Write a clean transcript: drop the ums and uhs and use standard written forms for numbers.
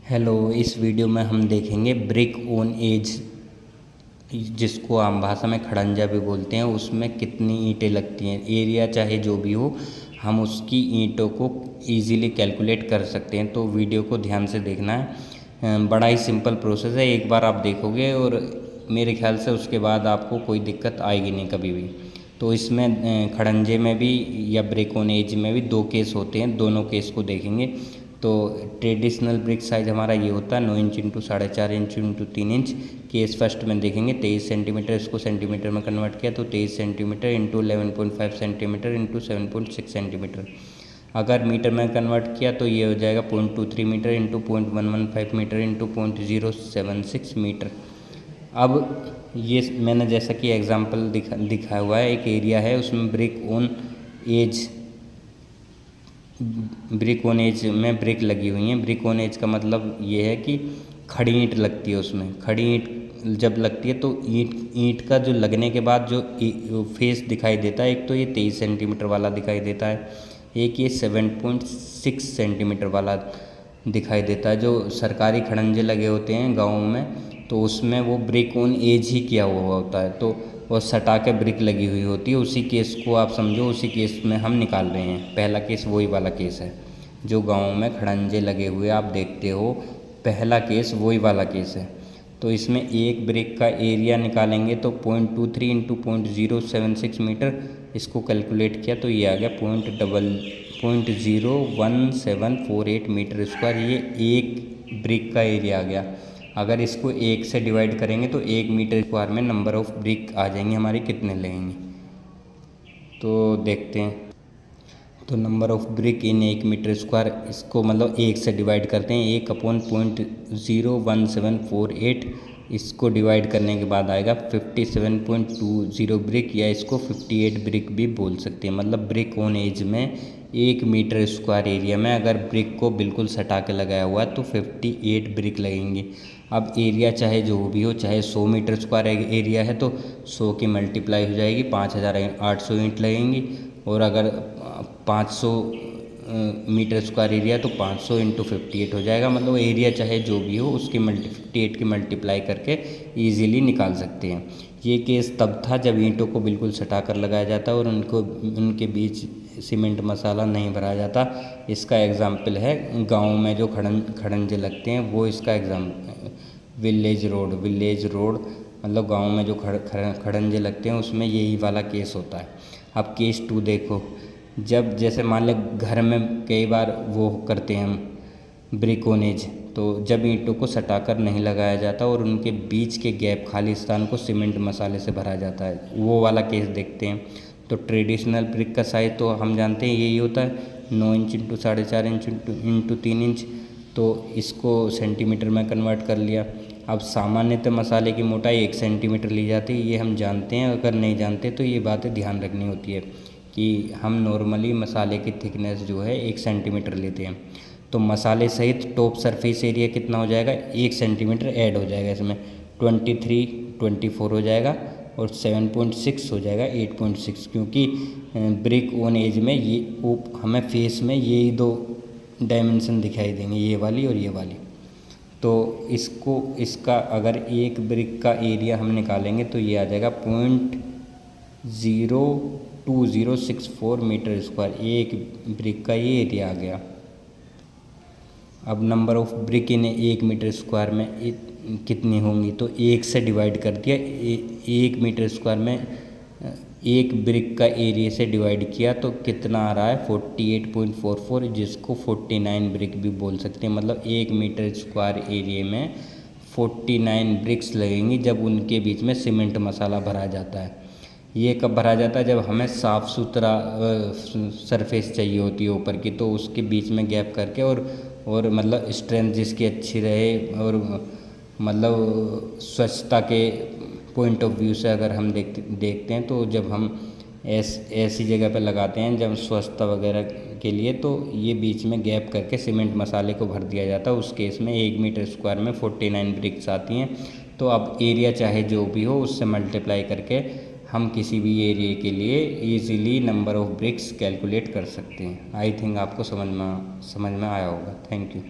Hello, इस video में हम देखेंगे ब्रिक ऑन एज, जिसको आम भाषा में खड़ंजा भी बोलते हैं। उसमें कितनी ईंटें लगती हैं, एरिया चाहे जो भी हो, हम उसकी ईंटों को इजीली कैलकुलेट कर सकते हैं। तो वीडियो को ध्यान से देखना है। बड़ा ही सिंपल प्रोसेस है, एक बार आप देखोगे और मेरे ख्याल से उसके बाद आपको कोई दिक्कत आएगी नहीं कभी भी। तो इसमें खड़ंजे में भी या ब्रिक ऑन एज में भी दो केस होते हैं, दोनों केस को देखेंगे। तो ट्रेडिशनल ब्रिक साइज़ हमारा ये होता है 9 inch into 4.5 inch into 3 inch. Case first में देखेंगे 23 सेंटीमीटर, इसको सेंटीमीटर में कन्वर्ट किया तो 23 centimetre into 11.5 centimetre into 7.6 centimetre. अगर मीटर में कन्वर्ट किया तो ये हो जाएगा 0.23 metre into 0.115 metre into 0.076 metre. अब ये मैंने जैसा कि एग्जांपल दिखाया हुआ है, एक एरिया है उसमें ब्रिक ऑन एज में ब्रिक लगी हुई हैं। ब्रिक ऑन एज का मतलब ये है कि खड़ी ईंट लगती है उसमें। खड़ी ईंट जब लगती है तो ईंट का जो लगने के बाद जो फेस दिखाई देता है, एक तो ये 23 सेंटीमीटर वाला दिखाई देता है, एक ये 7.6 सेंटीमीटर वाला दिखाई देता है। जो सरकारी खड़ंजे लगे होते हैं गाँव में, तो उसमें वो ब्रिक ऑन एज ही किया हुआ होता है, तो वो सटा के ब्रिक लगी हुई होती है। उसी केस को आप समझो, उसी केस में हम निकाल रहे हैं। पहला केस वही वाला केस है जो गाँव में खड़ंजे लगे हुए आप देखते हो, पहला केस वही वाला केस है। तो इसमें एक ब्रिक का एरिया निकालेंगे तो 0.23 इंटू 0.076 मीटर, इसको कैलकुलेट किया तो ये आ गया 0.1748 मीटर स्क्वायर। ये एक ब्रिक का एरिया आ गया। अगर इसको एक से डिवाइड करेंगे तो 1 मीटर स्क्वायर में नंबर ऑफ़ ब्रिक आ जाएंगे हमारे, कितने लगेंगे तो देखते हैं। तो number of brick in 1 metre square, इसको मतलब 1 से डिवाइड करते हैं, 1/01748, इसको डिवाइड करने के बाद आएगा 57.20 ब्रिक, या इसको 58 ब्रिक भी बोल सकते हैं। मतलब ब्रिक ऑन एज में 1 मीटर स्क्वायर एरिया में अगर ब्रिक को बिल्कुल सटा के लगाया हुआ है तो 58 ब्रिक लगेंगे। अब एरिया चाहे जो भी हो, चाहे 100 मीटर स्क्वायर एरिया है तो 100 की मल्टीप्लाई हो जाएगी, 5800 ईंट लगेंगी। और अगर 500 मीटर स्क्वायर एरिया तो 500 इंटू 58 हो जाएगा। मतलब एरिया चाहे जो भी हो उसकी 58 की मल्टीप्लाई करके ईज़िली निकाल सकते हैं। ये केस तब था जब ईंटों को बिल्कुल सटा कर लगाया जाता और उनके बीच सीमेंट मसाला नहीं भरा जाता। इसका एग्जाम्पल है गाँव में जो खड़ंजे लगते हैं वो इसका विलेज रोड मतलब गाँव में जो खड़ंजे लगते हैं उसमें यही वाला केस होता है। अब केस 2 देखो, जब जैसे मान लें घर में कई बार वो करते हैं हम ब्रिक ऑन एज, तो जब ईंटों को सटाकर नहीं लगाया जाता और उनके बीच के गैप खाली स्थान को सीमेंट मसाले से भरा जाता है, वो वाला केस देखते हैं। तो ट्रेडिशनल ब्रिक का साइज़ तो हम जानते हैं यही होता है 9 inch into 4.5 inch into 3 inch. तो इसको सेंटीमीटर में कन्वर्ट कर लिया। अब सामान्यतः मसाले की मोटाई 1 सेंटीमीटर ली जाती है, ये हम जानते हैं। अगर नहीं जानते तो ये बातें ध्यान रखनी होती है कि हम नॉर्मली मसाले की थिकनेस जो है 1 सेंटीमीटर लेते हैं। तो मसाले सहित टॉप सरफेस एरिया कितना हो जाएगा, 1 सेंटीमीटर ऐड हो जाएगा इसमें, 24 हो जाएगा और 7.6 हो जाएगा 8.6, क्योंकि ब्रिक ऑन एज में ये हमें फेस में यही दो डायमेंशन दिखाई देंगे, ये वाली और ये वाली। तो इसका अगर एक ब्रिक का एरिया हम निकालेंगे तो ये आ जाएगा 0.02064 मीटर स्क्वायर, एक ब्रिक का ये एरिया आ गया। अब number of brick in 1 metre square में कितनी होंगी, तो 1 से डिवाइड कर दिया। 1 मीटर स्क्वायर में एक ब्रिक का एरिया से डिवाइड किया तो कितना आ रहा है 48.44, जिसको 49 ब्रिक भी बोल सकते हैं। मतलब 1 मीटर स्क्वायर एरिया में 49 ब्रिक्स लगेंगी जब उनके बीच में सीमेंट मसाला भरा जाता है। ये कब भरा जाता है, जब हमें साफ़ सुथरा सरफेस चाहिए होती है ऊपर की, तो उसके बीच में गैप करके और मतलब स्ट्रेंथ जिसकी अच्छी रहे और मतलब स्वच्छता के पॉइंट ऑफ व्यू से अगर हम देखते हैं तो जब हम ऐसी जगह पर लगाते हैं जब स्वच्छता वगैरह के लिए, तो ये बीच में गैप करके सीमेंट मसाले को भर दिया जाता है। उस केस में 1 मीटर स्क्वायर में 49 ब्रिक्स आती हैं। तो अब एरिया चाहे जो भी हो उससे मल्टीप्लाई करके हम किसी भी एरिया के लिए easily number of bricks calculate कर सकते हैं। आई थिंक आपको समझ में आया होगा। Thank you.